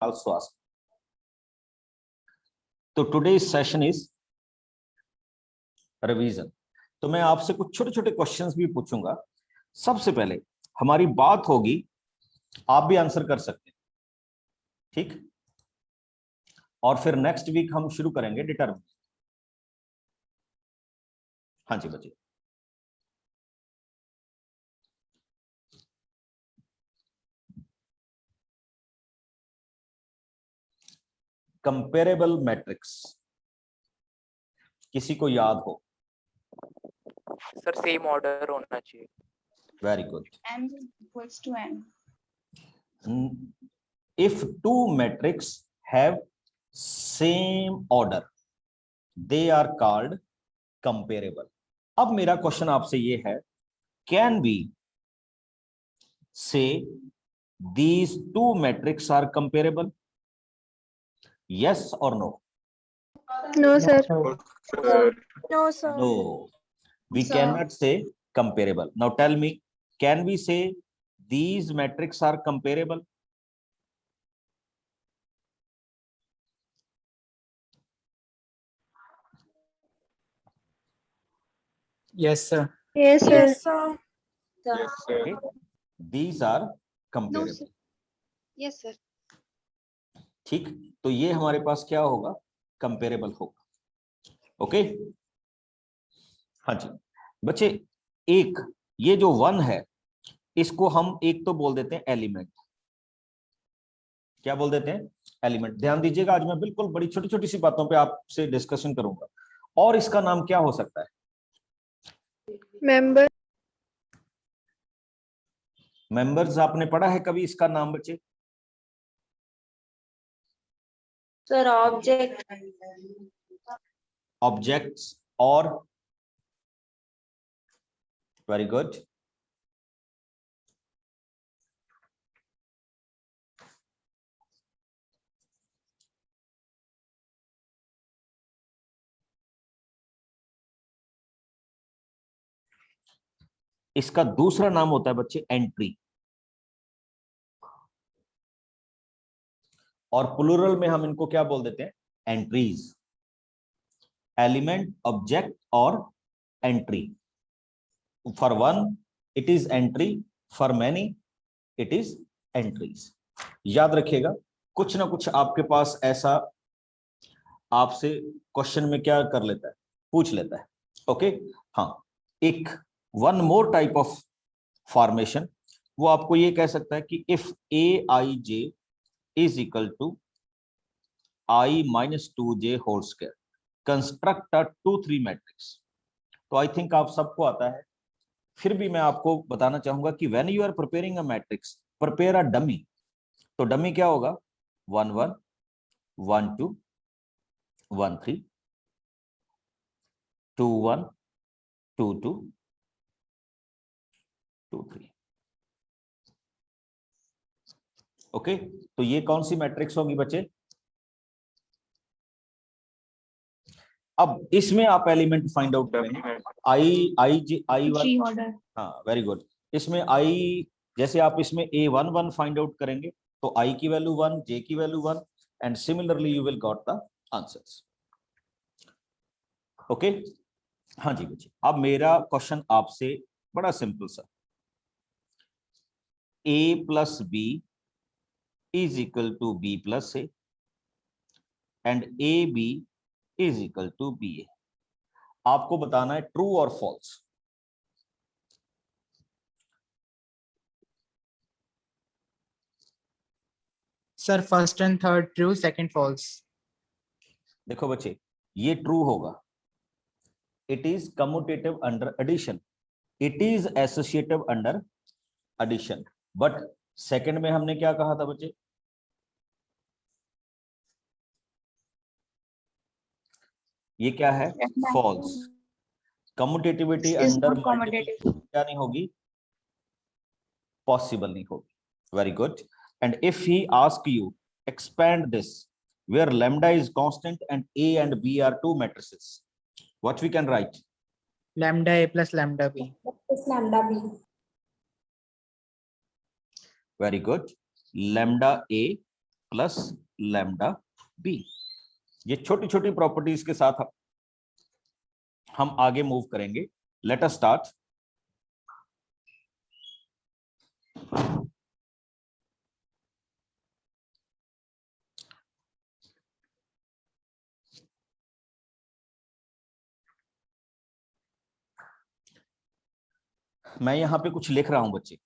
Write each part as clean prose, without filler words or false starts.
also ask. तो today's session is revision. तो मैं आपसे कुछ छोटे छोटे क्वेश्चंस भी पूछूंगा. सबसे पहले हमारी बात होगी, आप भी आंसर कर सकते हैं, ठीक. और फिर नेक्स्ट वीक हम शुरू करेंगे डिटरमिनेंट. हाँ जी बच्चे. कंपेरेबल मैट्रिक्स किसी को याद हो? सर सेम ऑर्डर होना चाहिए. Very good. M equals to N. If two matrices have same order, they are called comparable. अब मेरा क्वेश्चन आपसे ये है, can we say these two matrices are comparable? Yes or no? No, sir. No, sir. No, we Sir. cannot say comparable. Now tell me, can we say these matrices are comparable? Yes, sir. Yes, sir. Yes, sir. Okay. These are comparable. No, sir. Yes, sir. ठीक. तो ये हमारे पास क्या होगा? Comparable होगा. Okay. हाँ जी बच्चे. एक ये जो वन है, इसको हम एक तो बोल देते हैं एलिमेंट. क्या बोल देते हैं? एलिमेंट. ध्यान दीजिएगा, आज मैं बिल्कुल बड़ी छोटी छोटी सी बातों पे आपसे डिस्कशन करूंगा. और इसका नाम क्या हो सकता है? Member. मेंबर्स आपने पढ़ा है कभी इसका नाम बच्चे? Sir, object. ऑब्जेक्ट्स और वेरी गुड. इसका दूसरा नाम होता है बच्चे एंट्री. और प्लूरल में हम इनको क्या बोल देते हैं? एंट्रीज. एलिमेंट, ऑब्जेक्ट और entry. For one it is entry, for many it is entries. याद रखिएगा, कुछ ना कुछ आपके पास ऐसा आपसे क्वेश्चन में क्या कर लेता है? पूछ लेता है. ओके. हाँ, एक one more type of formation, वो आपको ये कह सकता है कि if a I j is equal to i minus 2j whole square, construct a 2-3 matrix. तो आई थिंक आप सबको आता है. फिर भी मैं आपको बताना चाहूंगा कि when you are preparing a matrix, prepare a dummy. तो डमी क्या होगा? 1 1 1 2 1 3 2 1 2 2 2 3. ओके. तो ये कौन सी मैट्रिक्स होगी बच्चे? अब इसमें आप एलिमेंट फाइंड आउट करेंगे. आई जे आई वन. G order. हाँ वेरी गुड. इसमें आई, जैसे आप इसमें A11 फाइंड आउट करेंगे तो आई की वैल्यू 1, जे की value 1, and similarly you will got the answers. Okay. हाँ जी बच्चे. अब मेरा क्वेश्चन आपसे बड़ा सिंपल सा. A plus B is equal to B plus A and A B is equal to B A. आपको बताना है ट्रू और false. Sir, first and third true, second false. देखो बच्चे, ये ट्रू होगा. It is commutative under addition, it is associative under addition. But second में हमने क्या कहा था बच्चे? ये क्या है? False. Commutativity Is under not commutative. क्या नहीं होगी? पॉसिबल नहीं होगी. Very good. And if he ask you expand this where lambda is constant and a and b are two matrices, what we can write? Lambda A plus lambda B. Is lambda b. Very good. Lambda a plus lambda b. ये छोटी छोटी properties के साथ हम आगे move करेंगे। Late us start. मैं यहां पे कुछ लिख रहा हूं बच्चे।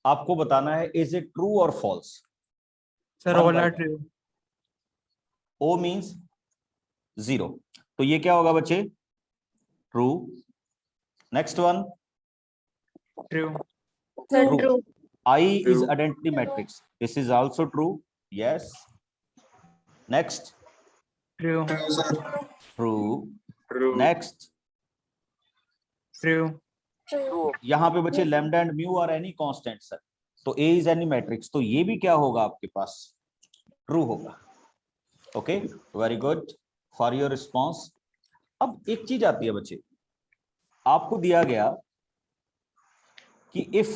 आपको बताना है इज इट ट्रू और false. Sir, One all by are one. true. O means 0, तो ये क्या होगा बच्चे? True. Next one, True. Sir, True. true. I is True. identity matrix. This is also true. Yes. Next, True. true. True. Next, True. True. यहाँ पे बच्चे lambda and mu are any constants है, तो A is any matrix, तो ये भी क्या होगा आपके पास? ट्रू होगा। Okay, very good for your response. अब एक चीज आती है बच्चे, आपको दिया गया कि if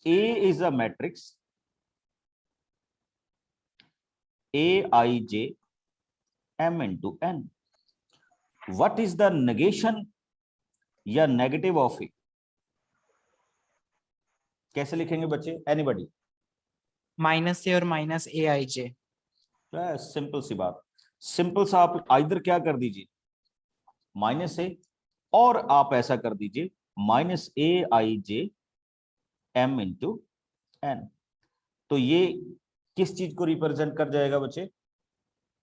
A is a matrix Aij m into n, what is the negation या नेगेटिव ऑफ ए? कैसे लिखेंगे बच्चे? Anybody? Minus A or minus Aij. Simple सी बात, सिंपल सा आप आइदर क्या कर दीजिए, माइनस ए, और आप ऐसा कर दीजिए minus A I J M into N. तो ये किस चीज को रिप्रेजेंट कर जाएगा बच्चे?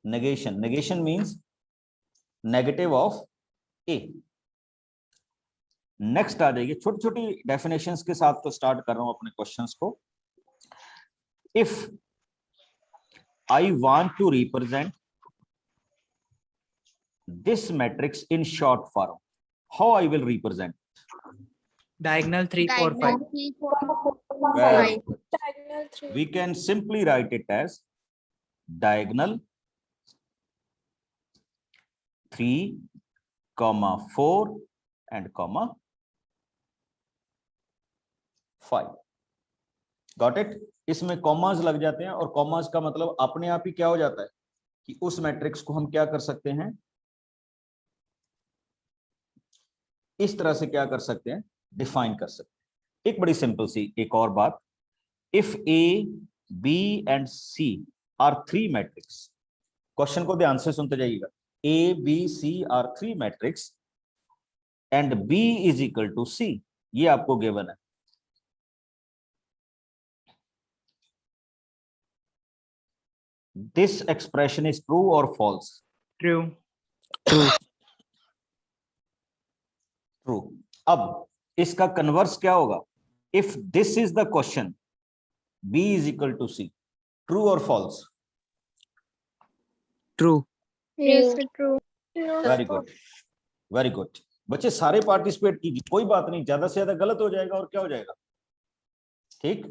Negation. Negation means negative of A. Next आ जाइए, छोटी छोटी डेफिनेशंस के साथ तो स्टार्ट कर रहा हूं अपने क्वेश्चंस को। If I want to represent this matrix in short form, how I will represent? Diagonal 3, 4, 5. Very good. We can simply write it as diagonal 3, 4 and 5. Got it? इसमें कॉमास लग जाते हैं, और कॉमास का मतलब अपने आप ही क्या हो जाता है कि उस मैट्रिक्स को हम क्या कर सकते हैं, इस तरह से क्या कर सकते हैं, डिफाइन कर सकते हैं। एक बड़ी सिंपल सी एक और बात, if A B and C are 3 matrix, question को ध्यान से सुनते जाइएगा, A B C are 3 matrix and B is equal to C, ये आपको गिवन है। दिस एक्सप्रेशन इज ट्रू और फॉल्स? True. ट्रू। अब इसका कन्वर्स क्या होगा? If this is the question, B is equal to C, true और false? True. Yes, sir, true. Very good, very good. बच्चे सारे पार्टिसिपेट कीजिए, कोई बात नहीं, ज्यादा से ज्यादा गलत हो जाएगा और क्या हो जाएगा, ठीक?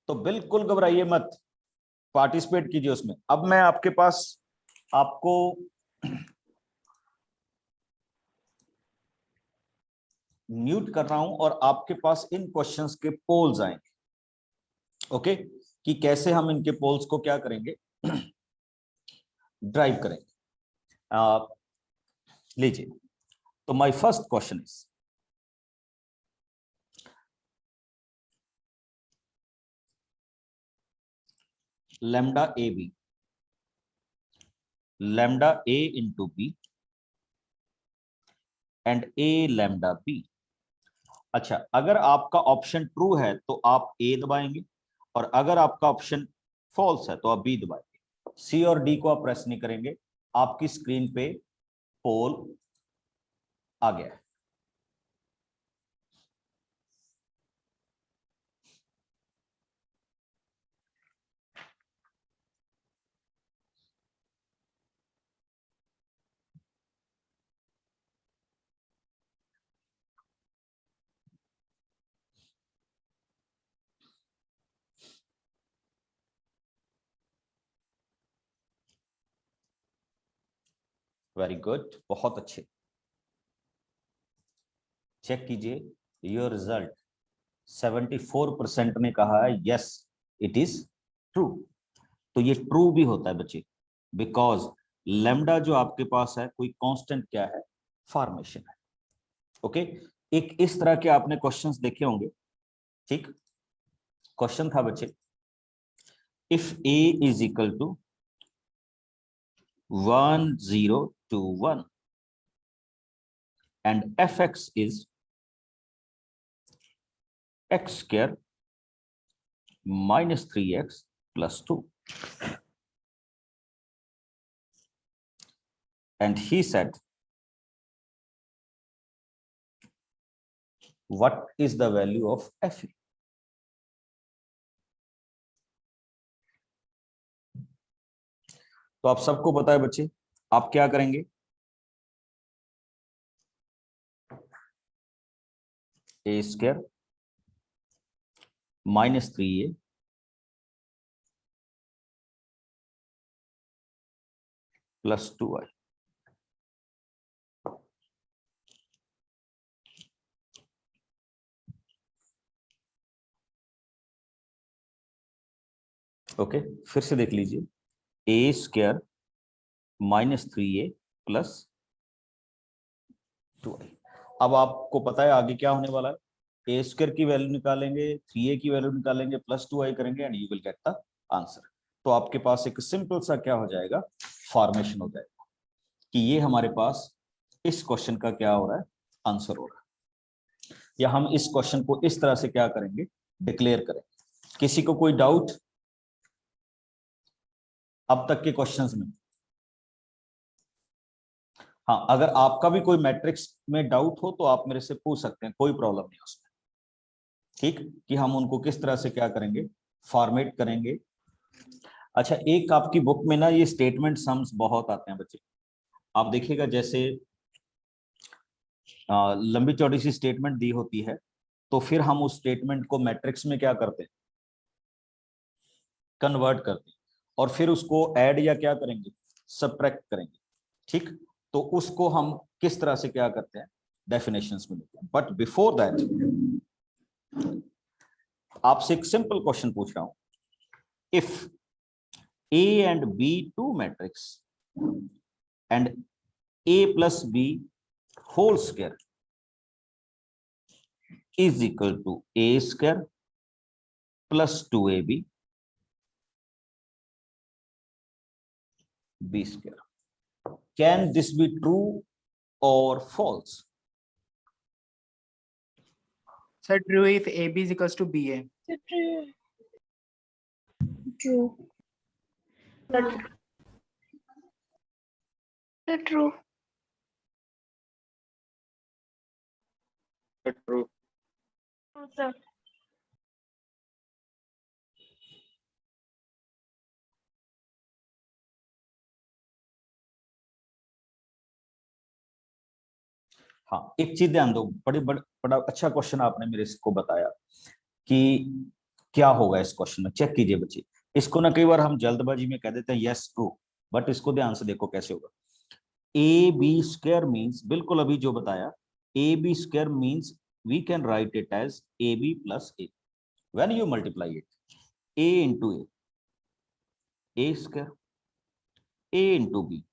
तो बिल्कुल घबराइए मत, पार्टिसिपेट कीजिए उसमें। अब मैं आपके पास आपको म्यूट कर रहा हूं और आपके पास इन क्वेश्चंस के पोल्स आएंगे। ओके, कि कैसे हम इनके पोल्स को क्या करेंगे, ड्राइव करेंगे। लीजिए, तो my first question is, lambda ab, lambda a into b and a lambda b। अच्छा, अगर आपका ऑप्शन ट्रू है तो आप ए दबाएंगे, और अगर आपका ऑप्शन फॉल्स है तो आप बी दबाएंगे। सी और डी को आप प्रेस नहीं करेंगे, आपकी स्क्रीन पे पोल आ गया है। वेरी गुड, बहुत अच्छे। चेक कीजिए योर रिजल्ट। 74% ने कहा है यस इट इज ट्रू। तो ये ट्रू भी होता है बच्चे, बिकॉज लैम्डा जो आपके पास है कोई कांस्टेंट क्या है, फॉर्मेशन है। ओके, एक इस तरह के आपने क्वेश्चंस देखे होंगे। ठीक, क्वेश्चन था बच्चे, if a is equal to 1 0 2 1 and fx is x square minus 3x plus 2, and he said what is the value of fa? तो आप सबको पता है बच्चे, आप क्या करेंगे, a square minus 3a plus 2i। Okay, फिर से देख लीजिए, a square minus 3a plus 2i। अब आपको पता है आगे क्या होने वाला है, a स्क्वायर की वैल्यू निकालेंगे, 3a की वैल्यू निकालेंगे, प्लस 2i करेंगे and you will get the answer. तो आपके पास एक सिंपल सा क्या हो जाएगा, फॉर्मेशन हो जाएगा कि ये हमारे पास इस क्वेश्चन का क्या हो रहा है, आंसर हो रहा है। या हम इस क्वेश्चन को इस तरह से क्या करेंगे, डिक्लेयर करेंगे। किसी को कोई डाउट अब तक के क्वेश्चंस में? हाँ, अगर आपका भी कोई मैट्रिक्स में डाउट हो तो आप मेरे से पूछ सकते हैं, कोई प्रॉब्लम नहीं उसमें। ठीक, कि हम उनको किस तरह से क्या करेंगे, फॉर्मेट करेंगे। अच्छा, एक आपकी बुक में ना ये स्टेटमेंट सम्स बहुत आते हैं बच्चे, आप देखिएगा, जैसे लंबी चौड़ी सी स्टेटमेंट दी होती है तो फिर हम उस स्टेटमेंट को मैट्रिक्स में क्या करते हैं, कन्वर्ट करते हैं, और फिर उसको ऐड या क्या करेंगे, सबट्रैक्ट करेंगे। ठीक, तो उसको हम किस तरह से क्या करते हैं, डेफिनेशंस में लेते हैं। बट बिफोर दैट आपसे एक सिंपल क्वेश्चन पूछ रहा हूं, if a and b two matrix and a plus b whole square is equal to a square plus 2ab b square, can this be true or false? Sir, true if AB is equals to BA. True. True. True. Sir. हाँ, एक चीज ध्यान दो, बड़ा अच्छा question आपने मेरे को बताया कि क्या होगा इस क्वेश्चन में। चेक कीजिए बच्चे, इसको ना कई बार हम जल्दबाजी में कह देते हैं यस ट्रू, बट इसको ध्यान से देखो कैसे होगा। ए बी स्क्वायर मीन्स, बिल्कुल अभी जो बताया, a b square means we can write it as a b plus a, when you multiply it, a into a square, a into b,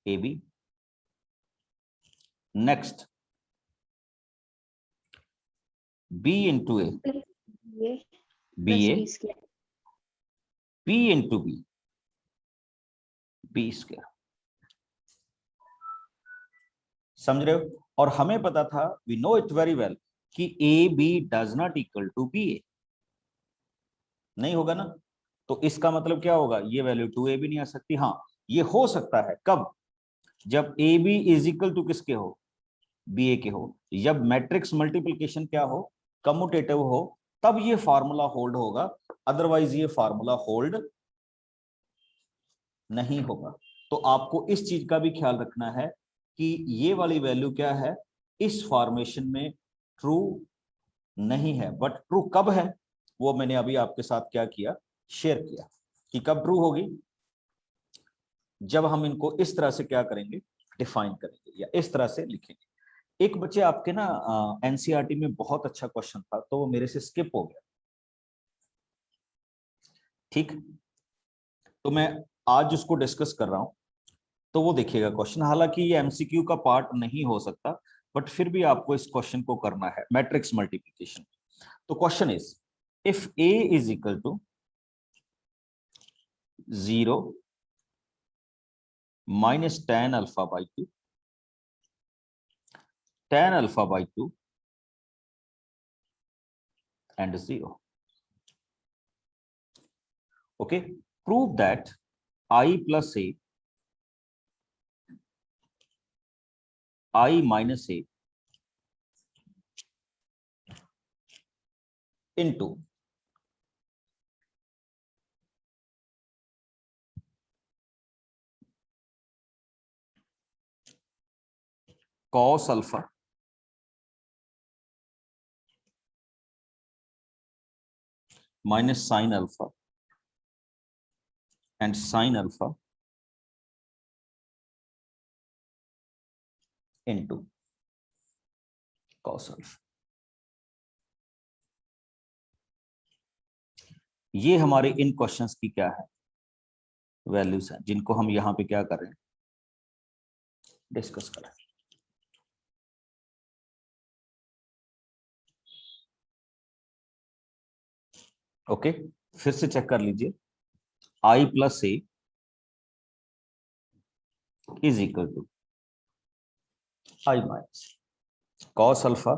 a b, next b into a, b a, b into b, b square। समझ रहे हो? और हमें पता था, we know it very well, कि A B does not equal to B A, नहीं होगा ना। तो इसका मतलब क्या होगा, ये वैल्यू 2a भी नहीं आ सकती। हाँ, ये हो सकता है कब, जब a B is equal to किसके हो, बी ए के हो। जब मैट्रिक्स मल्टीप्लिकेशन क्या हो, कम्यूटेटिव हो, तब ये फार्मूला होल्ड होगा, अदरवाइज ये फार्मूला होल्ड नहीं होगा। तो आपको इस चीज का भी ख्याल रखना है कि ये वाली वैल्यू क्या है, इस फॉर्मेशन में ट्रू नहीं है। बट ट्रू कब है, वो मैंने अभी आपके साथ क्या किया, शेयर किया कि कब ट्रू होगी, जब हम इनको इस तरह से क्या करेंगे, डिफाइन करेंगे या इस तरह से लिखेंगे। एक बच्चे आपके ना एनसीईआरटी में बहुत अच्छा क्वेश्चन था, तो वो मेरे से स्किप हो गया, ठीक, तो मैं आज उसको डिस्कस कर रहा हूं, तो वो देखिएगा क्वेश्चन। हालांकि ये एमसीक्यू का पार्ट नहीं हो सकता, बट फिर भी आपको इस क्वेश्चन को करना है, मैट्रिक्स मल्टीप्लिकेशन। तो question is, if A is equal to 0 minus tan alpha by 2, tan alpha by 2 and 0. Okay, prove that I plus a, I minus a into cos alpha minus sin alpha and sin alpha into cos alpha. ये हमारे इन questions की क्या है, values हैं, जिनको हम यहां पे क्या कर रहे हैं, डिस्कस कर रहे हैं। ओके, फिर से चेक कर लीजिए, I plus a is equal to I minus cos alpha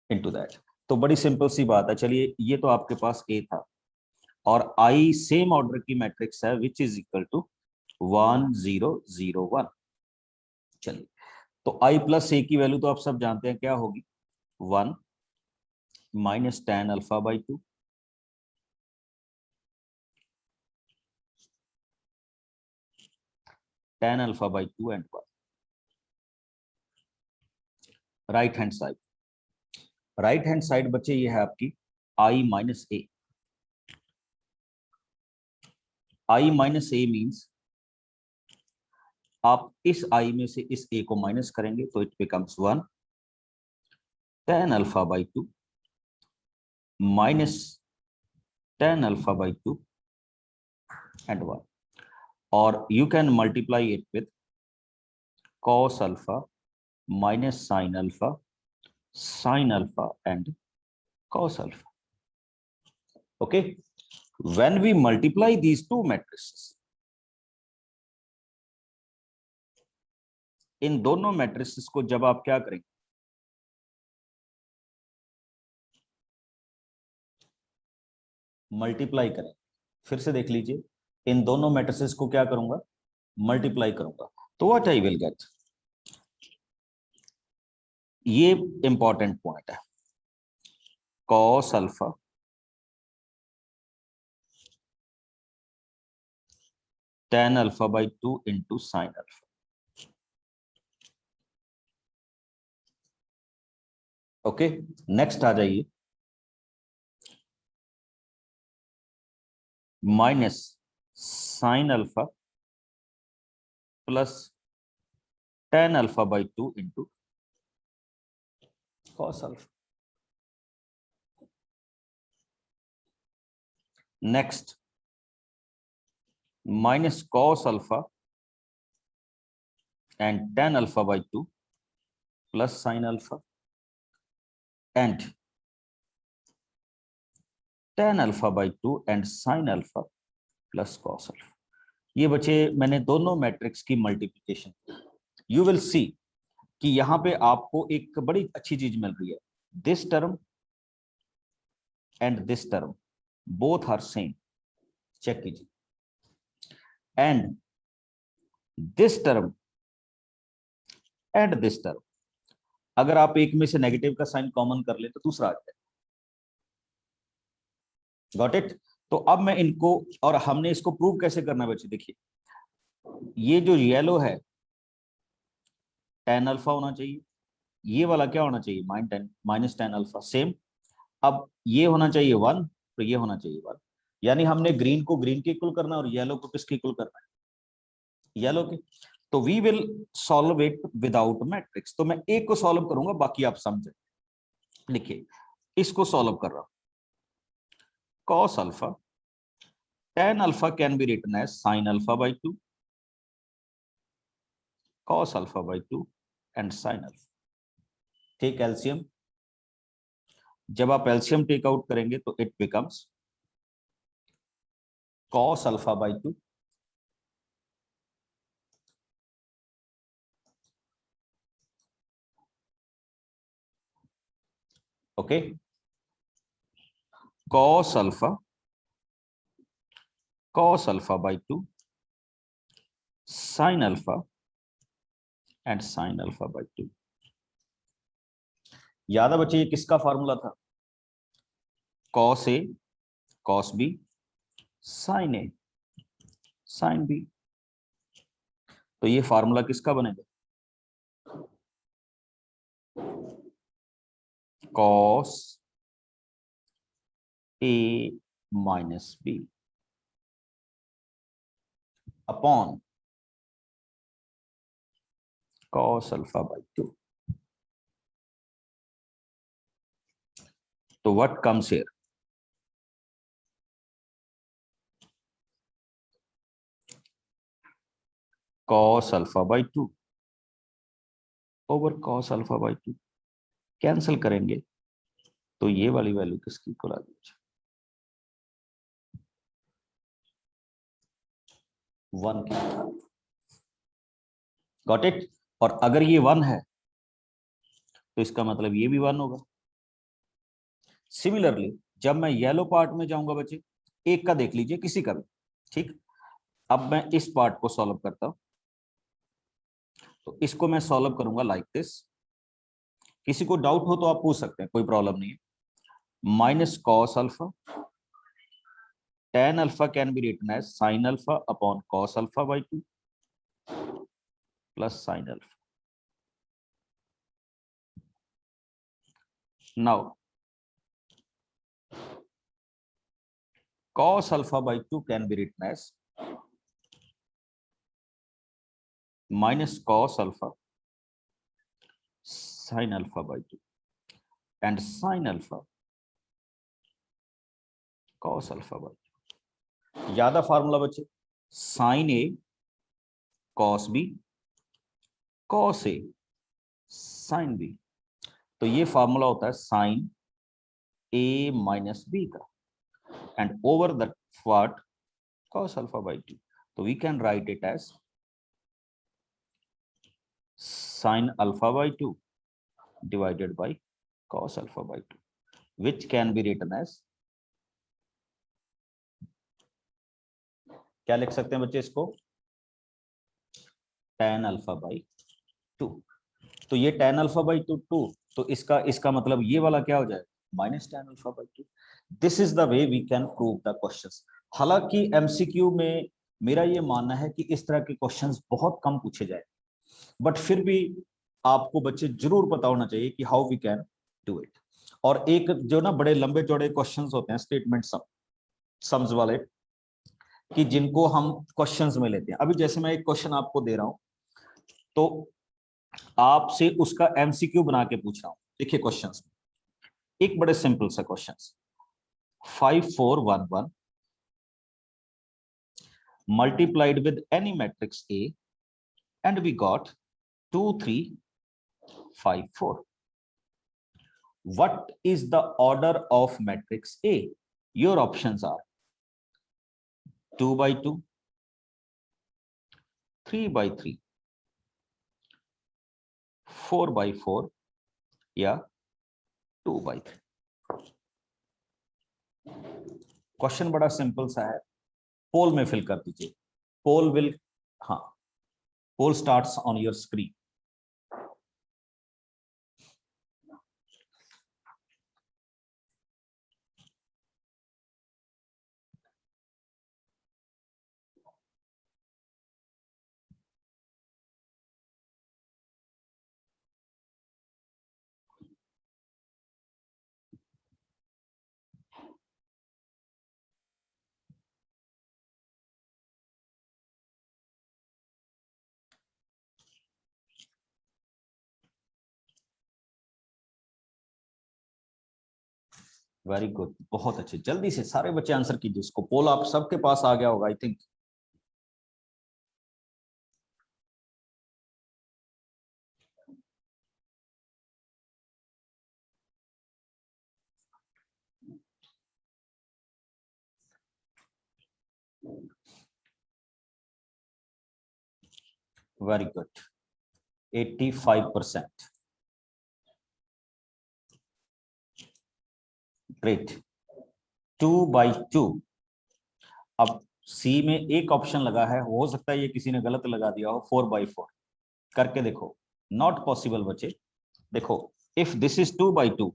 into that। तो बड़ी सिंपल सी बात है। चलिए, ये तो आपके पास a था और I सेम ऑर्डर की मैट्रिक्स है विच इज इक्वल टू 1 0 0 1। चलिए, तो I प्लस a की वैल्यू तो आप सब जानते हैं क्या होगी, 1 minus tan alpha by 2, tan alpha by 2 and 1। Right hand side, right hand side बच्चे ये है आपकी I minus a। I minus a means आप इस I में से इस a को माइनस करेंगे तो it becomes 1 tan alpha by 2 minus tan alpha by 2 and 1, और you can multiply it with cos alpha minus sin alpha and cos alpha. Okay, when we multiply these two matrices, इन दोनों matrices को जब आप क्या करेंगे, multiply करें, फिर से देख लीजिए, इन दोनों matrices को क्या करूंगा, मल्टीप्लाई करूंगा, तो what I will get, ये इंपॉर्टेंट पॉइंट है, cos alpha tan alpha by 2 into sine alpha. Okay, next आ जाइए, minus sine alpha plus tan alpha by 2 into cos alpha. Next minus cos alpha and tan alpha by 2 plus sin alpha and tan alpha by 2 and sin alpha plus cos alpha। ये बचे मैंने दोनों matrix की multiplication. You will see कि यहाँ पे आपको एक बड़ी अच्छी चीज मिल रही है, this term and this term both are same, check कीजिए, and this term and this term, अगर आप एक में से नेगेटिव का साइन कॉमन कर ले तो दूसरा आ जाए। Got it? तो अब मैं इनको, और हमने इसको प्रूव कैसे करना है बच्चे, देखिए, ये जो येलो है tan अल्फा होना चाहिए, ये वाला क्या होना चाहिए, माइनस tan अल्फा, सेम। अब ये होना चाहिए 1, तो ये होना चाहिए 1, यानी हमने ग्रीन को ग्रीन के इक्वल करना है और येलो को किसके इक्वल करना है, येलो के। तो we will solve it without matrix. तो मैं एक को सॉल्व करूंगा, बाकी आप समझे। लिखिए, इसको सॉल्व कर रहा हूं। cos alpha, tan alpha can be written as sin alpha by 2, cos alpha by 2 and sin alpha. Take LCM. जब आप एलसीएम टेक आउट करेंगे तो it becomes cos alpha by 2 okay, cos alpha by 2 sin alpha and sin alpha by 2। याद है बच्चे, ये किसका formula था? cos a cos b sin a sin b। तो ये फार्मूला किसका बनेगा? cos a minus b upon cos alpha by 2। तो what comes here? cos alpha by 2 over cos alpha by 2। Cancel करेंगे तो ये वाली वैल्यू किसकी इक्वल आ जाएगी? 1 की। Got it? और अगर ये 1 है तो इसका मतलब ये भी 1 होगा। सिमिलरली जब मैं येलो पार्ट में जाऊंगा बच्चे, एक का देख लीजिए, किसी का भी, ठीक। अब मैं इस पार्ट को सॉल्व करता हूं। तो इसको मैं सॉल्व करूंगा लाइक दिस। किसी को डाउट हो तो आप पूछ सकते हैं, कोई प्रॉब्लम नहीं है। Minus cos alpha, tan alpha can be written as sin alpha upon cos alpha by 2 plus sin alpha. Now cos alpha by 2 can be written as minus cos alpha sin alpha by 2 and sin alpha cos alpha by 2। याद है formula बच्चे? sin a cos b cos a sin b। तो ये formula होता है sin a minus b का, and over that what cos alpha by 2। तो we can write it as sin alpha by 2 divided by cos alpha by 2, which can be written as, क्या लिख सकते हैं बच्चे इसको? tan alpha by 2। तो ये tan अल्फा बाई 2, तो इसका मतलब ये वाला क्या हो जाएगा? Minus tan alpha by 2। This is the way we can prove the questions. हालांकि एमसीक्यू में मेरा ये मानना है कि इस तरह के क्वेश्चंस बहुत कम पूछे जाए, बट फिर भी आपको बच्चे जरूर पता होना चाहिए कि how we can do it. और एक जो ना बड़े लंबे चौड़े क्वेश्चंस होते हैं, स्टेटमेंट सम्स वाले, कि जिनको हम क्वेश्चंस में लेते हैं। अभी जैसे मैं एक क्वेश्चन आपको दे रहा हूं, तो आपसे उसका एमसीक्यू बना के पूछ रहा हूं। देखिए क्वेश्चंस में एक बड़े सिंपल सा question, 5411 multiplied with any matrix A and we got 2354. What is the order of matrix A? Your options are 2 by 2, 3 by 3, 4 by 4 या 2 by 3। क्वेश्चन बड़ा सिंपल सा है, पोल में फिल कर दीजिए। पोल विल, हाँ, poll starts on your screen. Very good, बहुत अच्छे, जल्दी से सारे बच्चे आंसर कीजिए इसको। पोल आप सबके पास आ गया होगा I think. Very good, 85%। Great. 2/2। अब सी में एक ऑप्शन लगा है, हो सकता है ये किसी ने गलत लगा दिया हो, 4/4 करके देखो। नॉट पॉसिबल बच्चे। देखो, इफ दिस इज 2/2,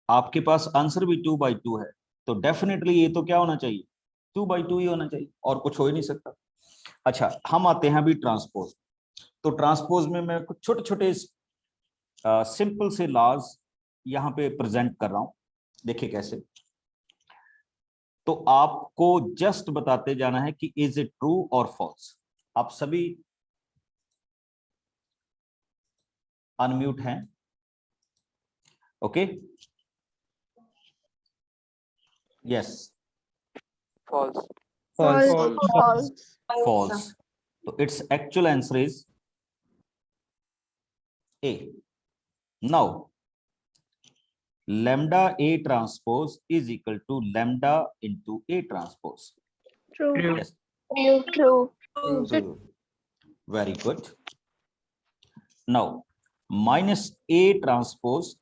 आपके पास आंसर भी 2/2 है, तो डेफिनेटली ये तो क्या होना चाहिए, 2/2 ही होना चाहिए, और कुछ हो ही नहीं सकता। अच्छा, हम आते हैं अभी ट्रांसपोज। तो ट्रांसपोज में मैं कुछ छोटे छोटे सिंपल से लॉज यहाँ पे प्रेजेंट कर रहा हूं। देखिए कैसे। तो आपको जस्ट बताते जाना है कि इज इट ट्रू और फॉल्स। आप सभी अनम्यूट हैं, okay? Yes, false, False. False. False. तो it's actual answer is A. Now lambda A transpose is equal to lambda into A transpose. True. True. Yes, True. true. Very good. Now minus A transpose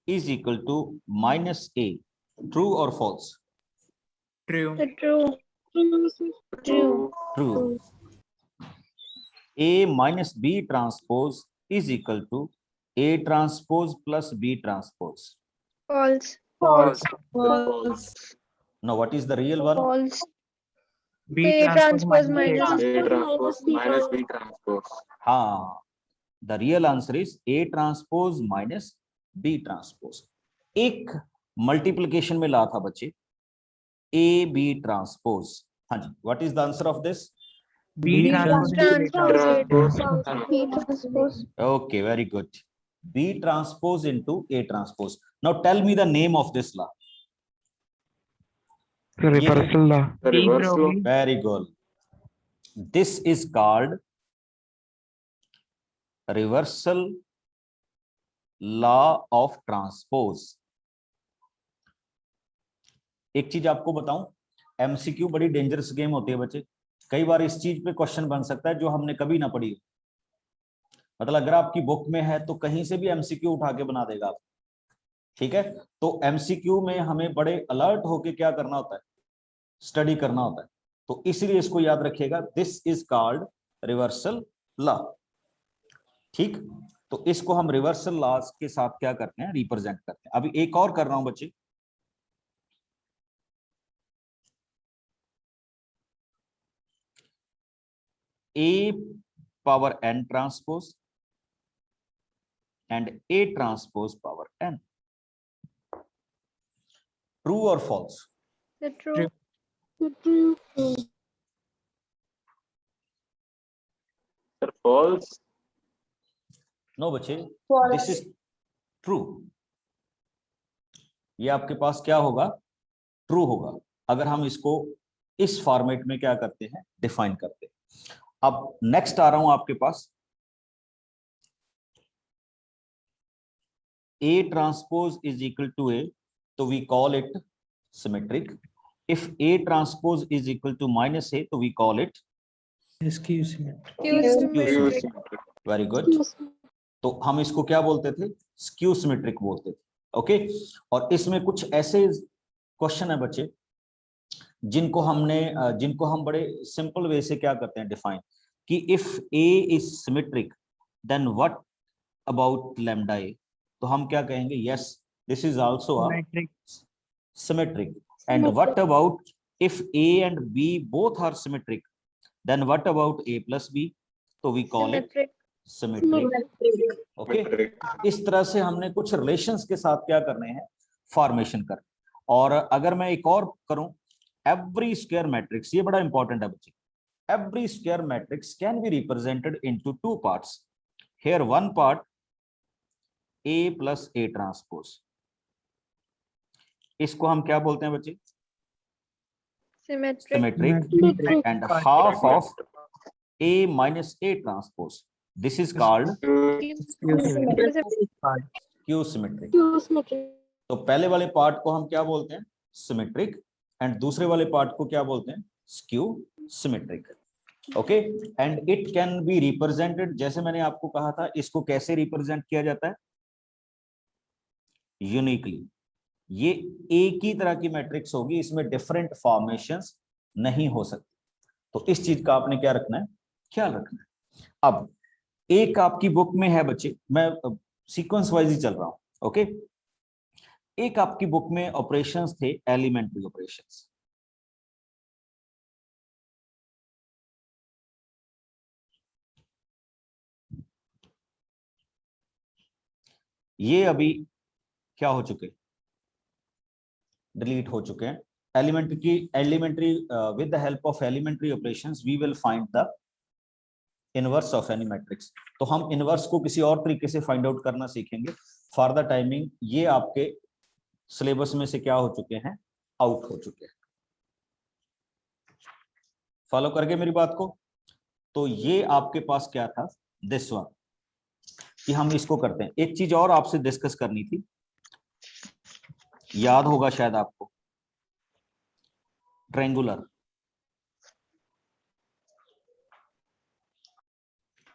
is equal to minus A. True or false? True. True. True. True. A minus B transpose is equal to A transpose plus B transpose. False. false, Now what is the real one? False. B A transpose transpose minus minus A. A transpose minus B transpose. हाँ, the real answer is A transpose minus B transpose. एक multiplication में ला था बच्चे A B transpose। हाँ जी, what is the answer of this? B transpose into A Transpose. transpose. B transpose. Okay, very good. B transpose into A transpose. Now tell me the name of this law. Reversal law. The B reverse law. probably. Very good. This is called reversal law of transpose. एक चीज आपको बताऊं, MCQ बड़ी dangerous game होती है बच्चे। कई बार इस चीज पे क्वेश्चन बन सकता है जो हमने कभी ना पढ़ी। मतलब अगर आपकी बुक में है तो कहीं से भी एमसीक्यू उठा के बना देगा आप, ठीक है? तो एमसीक्यू में हमें बड़े अलर्ट होके क्या करना होता है, स्टडी करना होता है। तो इसलिए इसको याद रखिएगा, this is called reversal law. ठीक, तो इसको हम रिवर्सल लॉज के साथ क्या करते हैं, रिप्रेजेंट करते हैं। अभी एक और कर रहा हूं बच्चे। A power n transpose and A transpose power n. True or false? True. Sir, false. No बच्चे, this is true. ये आपके पास क्या होगा, ट्रू होगा, अगर हम इसको इस फॉर्मेट में क्या करते हैं, डिफाइन करते हैं। अब नेक्स्ट आ रहा हूं आपके पास, A transpose is equal to A, तो we call it symmetric. If A transpose is equal to minus A, तो we call it Skew Skew symmetric. symmetric. Very good. तो हम इसको क्या बोलते थे, स्क्यू सिमेट्रिक बोलते थे, ओके? और इसमें कुछ ऐसे क्वेश्चन है बच्चे जिनको हम बड़े सिंपल वे से क्या करते हैं, डिफाइन, कि if A is symmetric then what about lambda A. तो हम क्या कहेंगे, yes this is also a Symmetric. Symmetric. And what about if A and B both are symmetric, then what about A plus B, तो we call it Symmetric. Symmetric, okay? Symmetric. इस तरह से हमने कुछ रिलेशंस के साथ क्या करने हैं, फॉर्मेशन कर। और अगर मैं एक और करूं, एवरी स्क्वायर मैट्रिक्स, ये बड़ा इंपॉर्टेंट है बच्चे, every square matrix can be represented into two parts. Here one part A plus A transpose, इसको हम क्या बोलते हैं बच्चे? Symmetric. Symmetric and half of A minus A transpose. This is called Q symmetric. तो पहले वाले पार्ट को हम क्या बोलते हैं? सिमेट्रिक, एंड दूसरे वाले पार्ट को क्या बोलते हैं? Skew symmetric. Okay, and it can be represented, जैसे मैंने आपको कहा था, इसको कैसे रिप्रेजेंट किया जाता है? यूनिकली. ये एक ही तरह की मैट्रिक्स होगी, इसमें डिफरेंट फॉर्मेशंस नहीं हो सकती. तो इस चीज का आपने क्या रखना है? ख्याल रखना है. अब एक आपकी बुक में है बच्चे, मैं सीक्वेंस वाइज ही चल रहा हूं. ओके, एक आपकी बुक में ऑपरेशंस थे, एलिमेंट्री ऑपरेशंस. ये अभी क्या हो चुके? डिलीट हो चुके हैं. Elementary with the help of elementary operations we will find the inverse of any matrix. तो हम इनवर्स को किसी और तरीके से फाइंड आउट करना सीखेंगे. फॉर द टाइमिंग ये आपके सिलेबस में से क्या हो चुके हैं? आउट हो चुके हैं. फॉलो करके मेरी बात को. तो ये आपके पास क्या था? दिस वन, कि हम इसको करते हैं. एक चीज और आपसे डिस्कस करनी थी, याद होगा शायद आपको, triangular.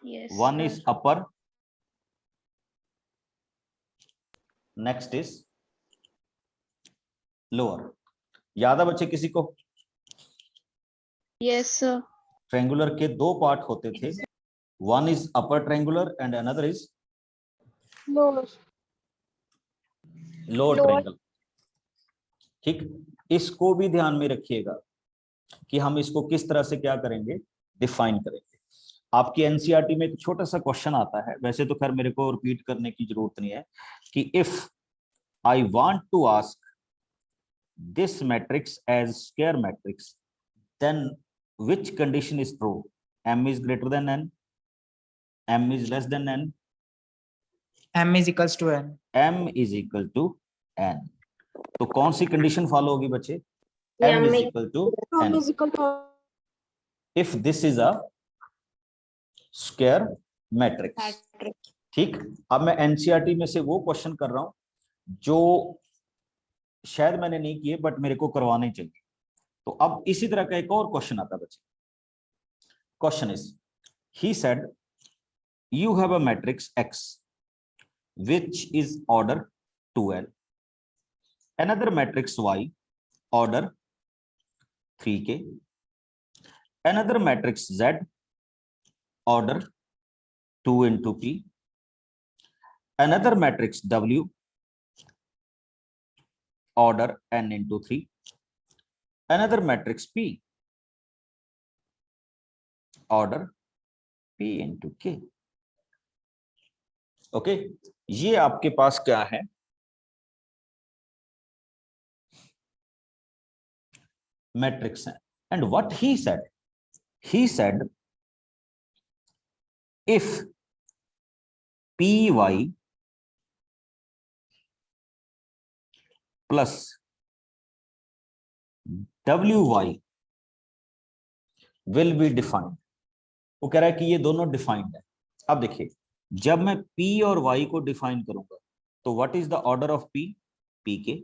Yes. One sir. is upper, next is lower. याद है बच्चे किसी को? Yes, sir. ट्रायंगुलर के दो पार्ट होते थे. One is upper triangular and another is Lower. Lower triangle. ठीक, इसको भी ध्यान में रखिएगा कि हम इसको किस तरह से क्या करेंगे? डिफाइन करेंगे. आपकी एनसीईआरटी में एक छोटा सा क्वेश्चन आता है, वैसे तो खैर मेरे को रिपीट करने की जरूरत नहीं है, कि if I want to ask this matrix as square matrix, then which condition is true? m is greater than n, m is less than n, M is equals to N. m is equal to n. तो कौन सी condition follow होगी बच्चे? m is equal to n. if this is a square matrix. ठीक, अब मैं NCERT में से वो क्वेश्चन कर रहा हूं जो शायद मैंने नहीं किए बट मेरे को करवाने चाहिए. तो अब इसी तरह का एक और क्वेश्चन आता है बच्चे. Question is, he said you have a matrix X which is order 2n, another matrix Y order 3k, another matrix Z order 2 into p, another matrix W order n into 3, another matrix P order p into k. Okay, ये आपके पास क्या है? Matrix है. And what he said if py plus wy will be defined. वो कह रहा है कि ये दोनों डिफाइंड है. अब देखिए, जब मैं p और y को डिफाइन करूंगा तो what is the order of p? pk.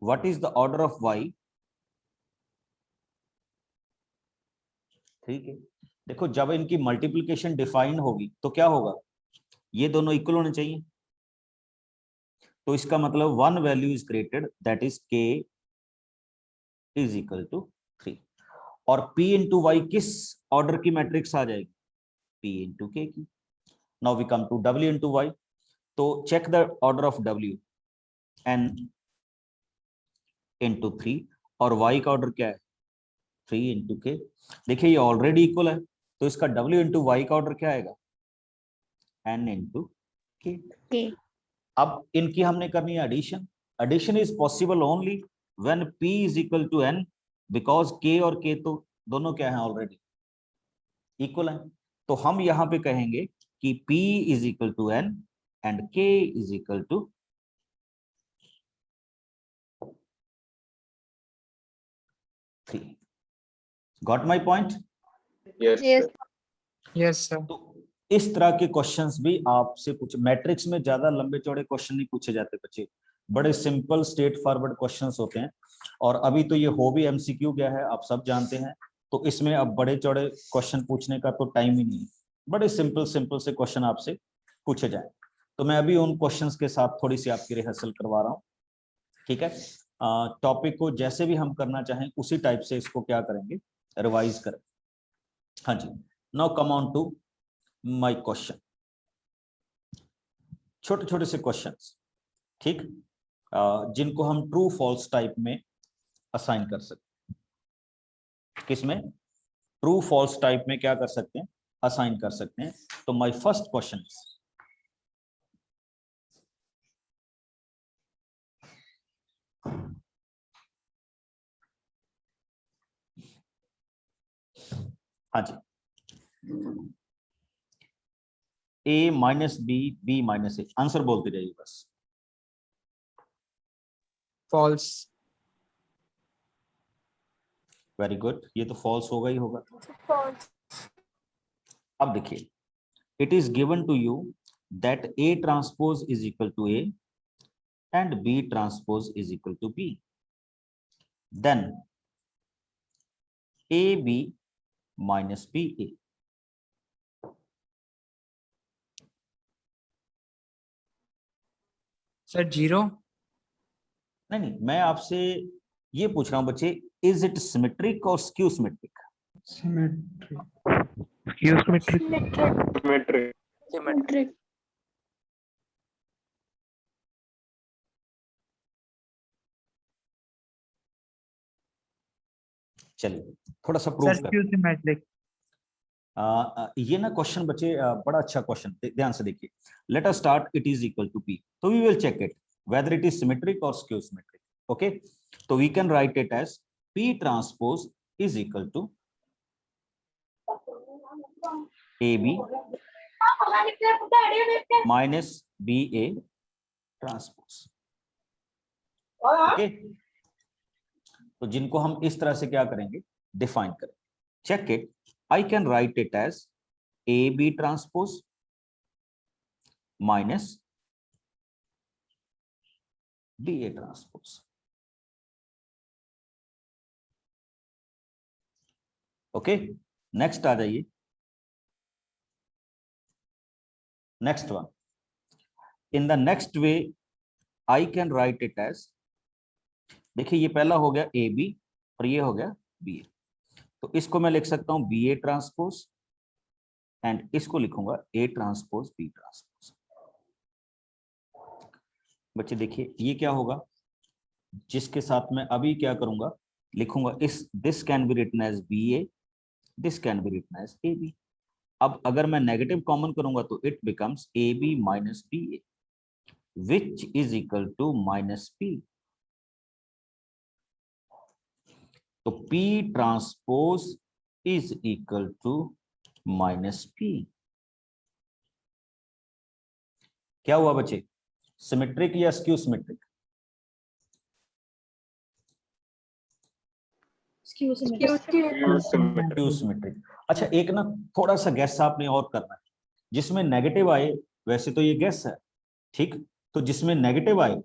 What is the order of y? ठीक है. देखो, जब इनकी मल्टीप्लिकेशन डिफाइन होगी तो क्या होगा? ये दोनों इक्वल होने चाहिए. तो इसका मतलब one value is created, that is k is equal to 3. और p इंटू वाई किस ऑर्डर की मैट्रिक्स आ जाएगी? p इंटू k की. Now we come to w into Y. तो check the order of w, n into 3, और y का order क्या है? 3 इंटू k. देखिए ये ऑलरेडी इक्वल है, तो इसका w इंटू वाई का ऑर्डर क्या आएगा? n into k. अब इनकी हमने करनी है addition. Addition is possible only when p is equal to n, because k और k तो दोनों क्या है? ऑलरेडी इक्वल है. तो हम यहाँ पे कहेंगे कि p is equal to n and k is equal to 3. Got my point? Yes, Yes. sir. Yes, sir. तो इस तरह के क्वेश्चंस भी आपसे पूछे। मैट्रिक्स में ज्यादा लंबे चौड़े क्वेश्चन नहीं पूछे जाते बच्चे, बड़े सिंपल स्ट्रेट फॉरवर्ड क्वेश्चंस होते हैं। और अभी तो ये हो भी एमसीक्यू गया है, आप सब जानते हैं, तो इसमें अब बड़े चौड़े क्वेश्चन पूछने का तो टाइम ही नहीं है, बड़े सिंपल सिंपल से क्वेश्चन आपसे पूछे जाए। तो मैं अभी उन क्वेश्चंस के साथ थोड़ी सी आपकी रिहर्सल करवा रहा हूँ, ठीक है। टॉपिक को जैसे भी हम करना चाहें उसी टाइप से इसको क्या करेंगे, रिवाइज करें। हाँ जी, now come on to my question. छोटे छोटे से क्वेश्चंस, ठीक, जिनको हम ट्रू फॉल्स टाइप में असाइन कर सकते हैं। किसमें? ट्रू फॉल्स टाइप में क्या कर सकते हैं, असाइन कर सकते हैं। तो माय फर्स्ट क्वेश्चन, हाँ जी, a minus B, B minus A, answer बोलते जाइए बस। False. वेरी गुड, ये तो फॉल्स होगा ही होगा। False. अब देखिए, it is given to you that A transpose is equal to A and B transpose is equal to B. Then AB minus BA. Sir, 0. नहीं, मैं आपसे ये पूछ रहा हूं बच्चे, इज इट सिमेट्रिक और skew symmetric? Symmetry. Symmetric. Symmetry. Symmetric. चलिए थोड़ा सा प्रूव Sir, कर। Q symmetric. ये ना क्वेश्चन बच्चे बड़ा अच्छा क्वेश्चन, ध्यान से देखिए। Let us start, it is equal to P, तो we will check it whether it is symmetric और स्क्यू सिमेट्रिक। ओके, तो we can write it as P transpose is equal to AB minus BA transpose. Okay, तो जिनको हम इस तरह से क्या करेंगे, डिफाइन करें। Check it, I can write it as AB transpose minus BA transpose. Okay, next आ जाइए, next one. In the next way I can write it as, देखिए ये पहला हो गया AB और ये हो गया BA, तो इसको मैं लिख सकता हूं BA ट्रांसपोज एंड इसको लिखूंगा A ट्रांसपोज B ट्रांसपोज। बच्चे देखिए ये क्या होगा, जिसके साथ मैं अभी क्या करूंगा, लिखूंगा इस, this can be written as BA, this can be written as AB। अब अगर मैं नेगेटिव कॉमन करूंगा तो it becomes AB minus BA which is equal to minus P। तो P transpose is equal to minus P। क्या हुआ बच्चे, symmetric या skew symmetric? Excuse me. Q symmetry. Skew symmetric. अच्छा एक ना थोड़ा सा गैस आपने और करना है, जिसमें नेगेटिव आए, वैसे तो ये गैस है, ठीक, तो जिसमें नेगेटिव आए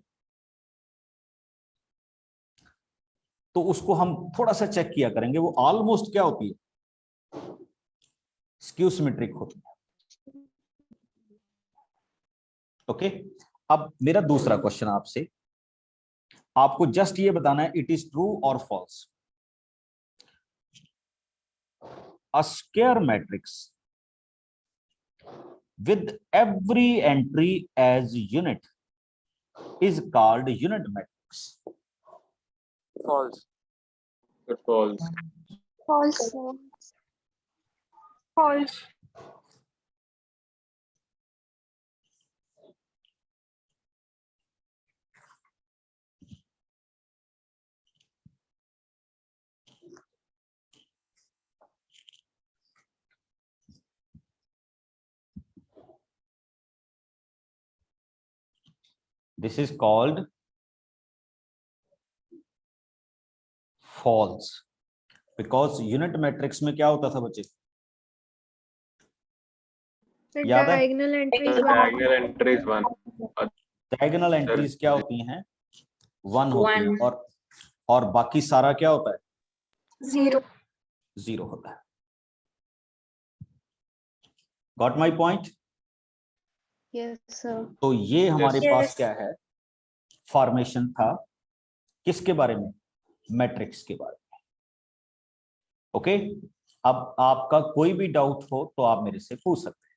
तो उसको हम थोड़ा सा चेक किया करेंगे, वो ऑलमोस्ट क्या होती है, स्क्यू सिमेट्रिक होती है। ओके, अब मेरा दूसरा क्वेश्चन आपसे, आपको जस्ट ये बताना है इट इज ट्रू और false. A square matrix with every entry as unit is called unit matrix. False. False. False. False. This is called false. Because unit matrix में क्या होता था बच्चे? याद है? Diagonal entries The one. diagonal entry is 1. Diagonal entries क्या होती हैं? 1 होती है, और बाकी सारा क्या होता है? 0. 0 होता है। Got my point? Yes, sir. तो ये हमारे Yes. पास क्या है? फॉर्मेशन था किसके बारे में? मैट्रिक्स के बारे में। ओके, अब आपका कोई भी डाउट हो तो आप मेरे से पूछ सकते हैं।